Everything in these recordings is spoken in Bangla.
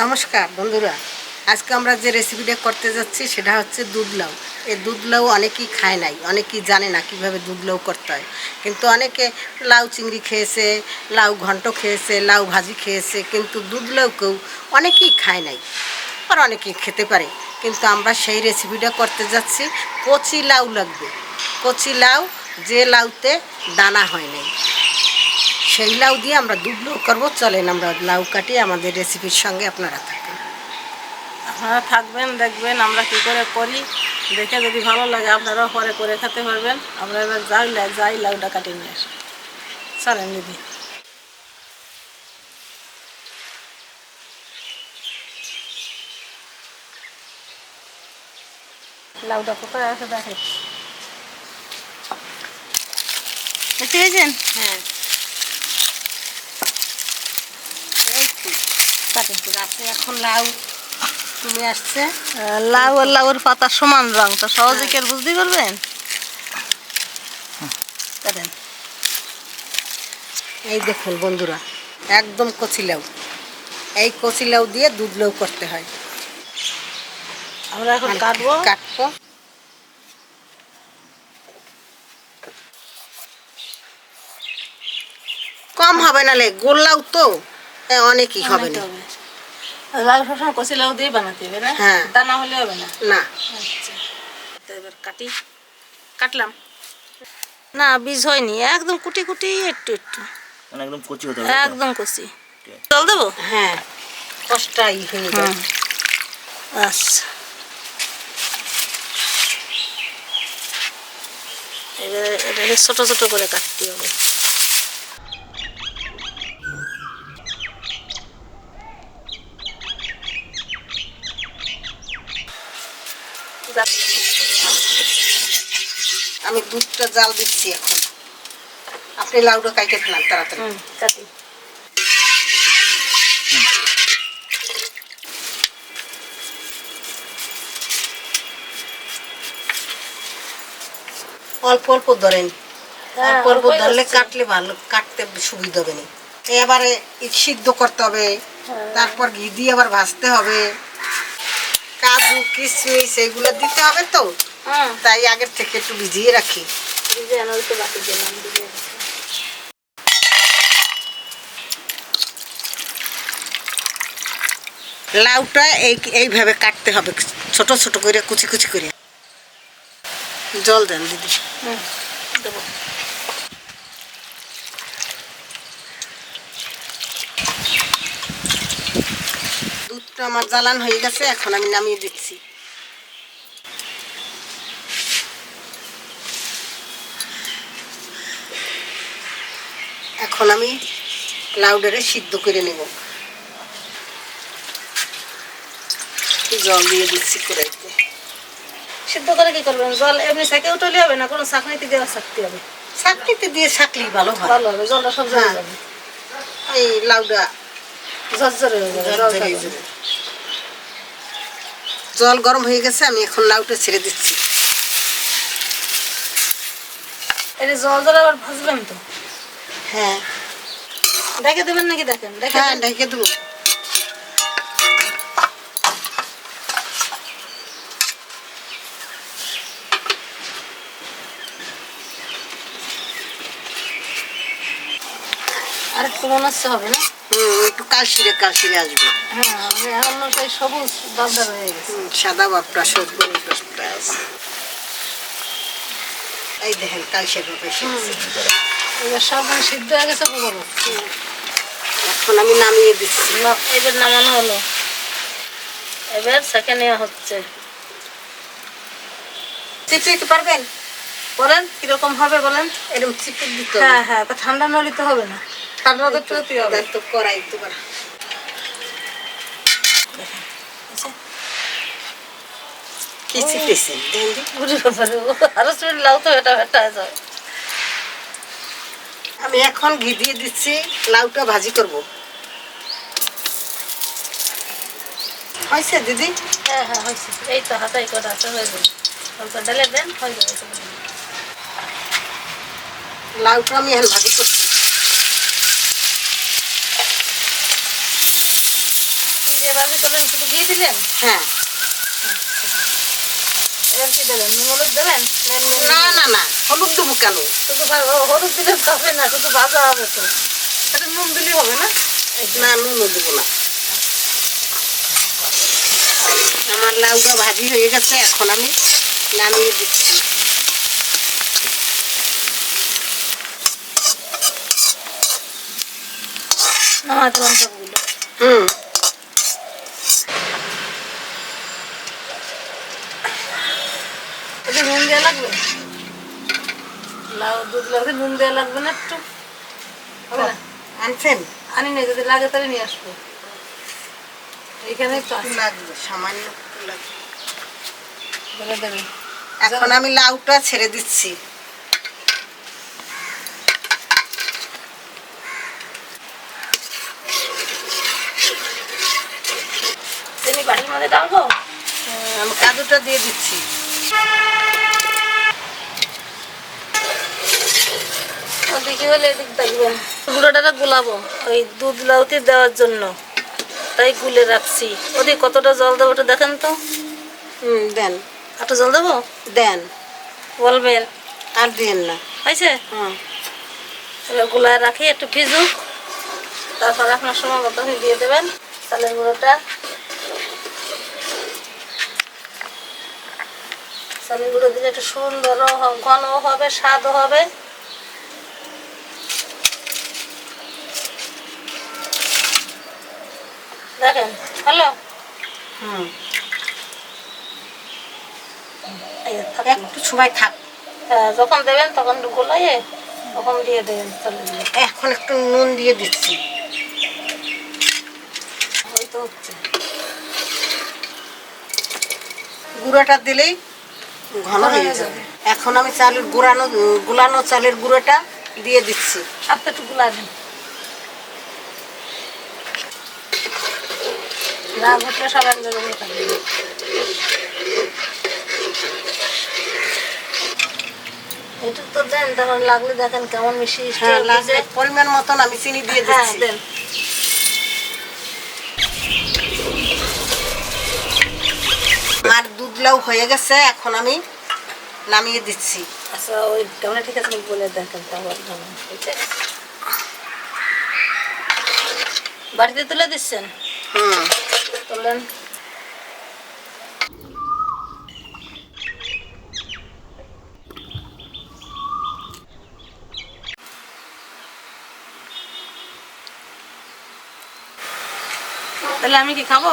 নমস্কার বন্ধুরা, আজকে আমরা যে রেসিপিটা করতে যাচ্ছি সেটা হচ্ছে দুধ লাউ। এই দুধ লাউ অনেকেই খায় নাই, অনেকেই জানে না কিভাবে দুধ লাউ করতে হয়। কিন্তু অনেকে লাউ চিংড়ি খেয়েছে, লাউ ঘন্ট খেয়েছে, লাউ ভাজি খেয়েছে, কিন্তু দুধ লাউ কেউ অনেকেই খায় নাই, আর অনেকেই খেতে পারে। কিন্তু আমরা সেই রেসিপিটা করতে যাচ্ছি। কচি লাউ লাগবে, কচি লাউ, যে লাউতে দানা হয় নাই, সেই লাউ দিয়ে আমরা দুধ লাউ করবো। চলেন আমরা লাউ কাটি, আমাদের রেসিপির সঙ্গে আপনারা থাকেন। আপনারা থাকবেন, দেখবেন আমরা কী করে করি। দেখে যদি ভালো লাগে আপনারাও পরে করে খেতে পারবেন। আমরা এবার যাই লাউটা কাটিয়ে নিয়ে আসি। চলেন দিদি। লাউটা কোথায় আছে দেখেন, দেখতে পেয়েছেন? হ্যাঁ, কাটেন। আপনি এখন লাউ তুমি আসছে, লাউ আর লাউয়ের পাতা সমান রং, তো সহজে কি আর বুঝতে পারবেন? কাটেন। এই দেখুন বন্ধুরা, একদম কচি লাউ। এই কচি লাউ দিয়ে দুধ লাউ করতে হয়। আমরা এখন কাটবো। কম হবে, নালে গোল লাউ তো অনেকই হবে না। লাউ সবসময় কচি লাউ দিয়ে বানাতে হবে না? হ্যাঁ, দানা হলে হবে না। না। আচ্ছা, তো এবার কাটলাম। না, বীজ হয়নি, একদম কুটি কুটি, একটু একটু, মানে একদম কচি হতে হবে, একদম কচি। জল দেবো? হ্যাঁ, কষ্টাই হয়ে যায়। আচ্ছা, এবার এটাকে ছোট ছোট করে কাটতে হবে। আমি দুধটা জাল দিচ্ছি এখন। আপনি লাউটা কাটে ফেলান তাড়াতাড়ি। কাটি। অল্প অল্প ধরেন, অল্প অল্প ধরলে কাটলে ভালো, কাটতে সুবিধা হবে না। এবারে সিদ্ধ করতে হবে, তারপর ঘি দিয়ে আবার ভাজতে হবে, কাজু কিশমিশ এগুলো দিতে হবে। তো তাই আগের থেকে একটু ভিজিয়ে রাখি। লাউটা এইভাবে কাটতে হবে, ছোট ছোট করে, কুচি কুচি করে। জল দেন দিদি। দেবো। দুধটা আমার জ্বালান হয়ে গেছে, এখন আমি নামিয়ে দিচ্ছি। এখন আমি লাউডারে সিদ্ধ করে নেব। জল দিয়ে দিচ্ছি কড়াইতে। সিদ্ধ করে কি করবেন? জল এমনি ছাঁকে উঠলে হবে না, কোনো ছাঁকনিতে দিয়ে ছাঁকতে হবে। ছাঁকনিতে দিয়ে ছাঁকলেই ভালো হয়। ভালো হবে, জলটা সব জলে যাবে। এই লাউডা ঝরঝরে হয়ে যাবে। জল গরম হয়ে গেছে, আমি এখন লাউটা ছেড়ে দিচ্ছি। এটা জল জলে আবার ভাজবেন তো? হ্যাঁ, ঢেকে দেবেন নাকি? দেখেন, হ্যাঁ ঢেকে দেবো। আর একটু মনে হচ্ছে হবে না? একটু কালশিরে কালশিরে আসবে। হ্যাঁ, অন্যটাই সবুজ দাবদার হয়ে গেছে। সাদা বাপটা সবুজ আছে। এই দেখেন কালশির বাপে এবার সব সিদ্ধ হয়ে গেছে পুরো। এখন আমি নামিয়ে দিচ্ছি। এবার নামানো হলো, এবার সেকে নেওয়া হচ্ছে। চিপড়িতে পারবেন? বলেন কিরকম হবে বলেন। এরকম চিপড়ি দিতে হবে। হ্যাঁ হ্যাঁ, তা ঠান্ডা নলি তো হবে না, ঠান্ডা তো একটু দিতে হবে। তো কড়াই তো কি চিপড়েছেন লাউ তো এটা ভেটা হয়ে যাবে। আমি এখন ঘি দিয়ে দিচ্ছি, লাউটা ভাজি করব। হয়েছে দিদি? হ্যাঁ হ্যাঁ হয়েছে, এই তো হাতাই কটা আছে, হয়ে যাবে। অল্প ঢেলে দেন, হয়ে যাবে। লাউটা আমি এখন ভাজি করছি। রান্না করবেন, শুধু ঘি দিলেন? হ্যাঁ। এবার কি দেবেন? নুন হলুদ দেবেন? না না না, হলুদ দেবো কেন? শুধু হলুদ দিলে হবে না, শুধু ভাজা হবে তো। এটা নুন দিলেই হবে না? না, নুনও দেবো না। আমার লাউটা ভাজি হয়ে গেছে, এখন আমি নামিয়ে দিচ্ছি। নামাতে লঙ্কাগুলো। হুম। এটা নুন দেওয়া লাগবে? লাউ দুধ লাউতে নুন দেওয়া লাগবে না একটু? হবে না? আনছেন? আনি না, যদি লাগে তাহলে নিয়ে আসবো। এইখানে তো আছে। লাগবে, সামান্য লাগবে। বলে দেবেন। এখন আমি লাউটা ছেড়ে দিচ্ছি। চিনি বাটির মধ্যে ডালবো? আমি কাজুটা দিয়ে দিচ্ছি। ওদিকে হলে এদিক দেখবেন। গুঁড়োটা গুলাবো ওই দুধ লাউতে দেওয়ার জন্য, তাই গুলে রাখছি। ওদিকে কতটা জল দেবো ওটা দেখেন তো। দেন। একটু জল দেবো? দেন। বলবেন। আর দিন না। হয়েছে? হুম। এবার গুলায় রাখি একটু ভিজুক, তারপর আপনার সময় মতো দিয়ে দেবেন চালের গুঁড়োটা। চালের গুঁড়ো দিলে একটু সুন্দরও ঘনও হবে, স্বাদও হবে। দেখেন, হ্যালো। হুম। একটু সময় থাক, যখন দেবেন তখন গোলাইয়ে তখন দিয়ে দেবেন চালের গুঁড়ো। এখন একটু নুন দিয়ে দিচ্ছি। ওই তো হচ্ছে। গুঁড়োটা দিলেই ঘন হয়ে যাবে। এখন আমি চালের গুলানো চালের গুঁড়োটা দিয়ে দিচ্ছি। আপনি একটু গুলাবেন, না ঘটলে সব এক জায়গায় থাকবে। একটু তো দেন, তখন লাগলে দেখেন কেমন মিশিয়ে। হ্যাঁ, লাগবে পরিমাণ মতন আমি চিনি দিয়ে দিচ্ছি। দেন। আমার দুধ লাউ হয়ে গেছে, এখন আমি নামিয়ে দিচ্ছি। আচ্ছা, ওই কেমন ঠিক আছে বলে দেখেন তারপর বাড়িতে তুলে দিচ্ছেন? হুম। তুলেন। তাহলে আমি কি খাবো?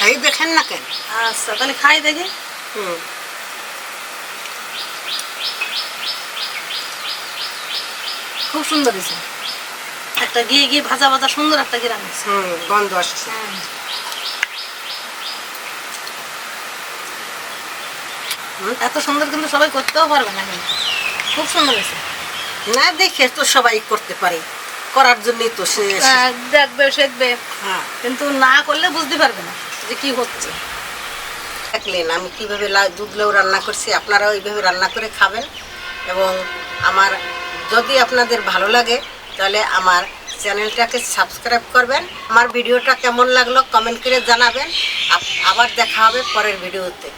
এই দেখেন না কেন? আচ্ছা, তাহলে খাই দেখি। হুম। খুব সুন্দর হয়েছে, একটা ঘি ঘি ভাজা ভাজা সুন্দর একটা গ্রাম আছে। গন্ধ আসছে। এত সুন্দর কিন্তু সবাই করতেও পারবে না, কিন্তু খুব সুন্দর হয়েছে। না, দেখে তো সবাই করতে পারে, করার জন্যই তো সে দেখবে শিখবে, হ্যাঁ। কিন্তু না করলে বুঝতে পারবে না যে কি হচ্ছে। দেখলেন আমি কিভাবে দুধ লাউ রান্না করছি, আপনারাও এইভাবে রান্না করে খাবেন। এবং আমার যদি আপনাদের ভালো লাগে তাহলে আমার চ্যানেলটাকে সাবস্ক্রাইব করবেন। আমার ভিডিওটা কেমন লাগলো কমেন্ট করে জানাবেন। আবার দেখা হবে পরের ভিডিওতে।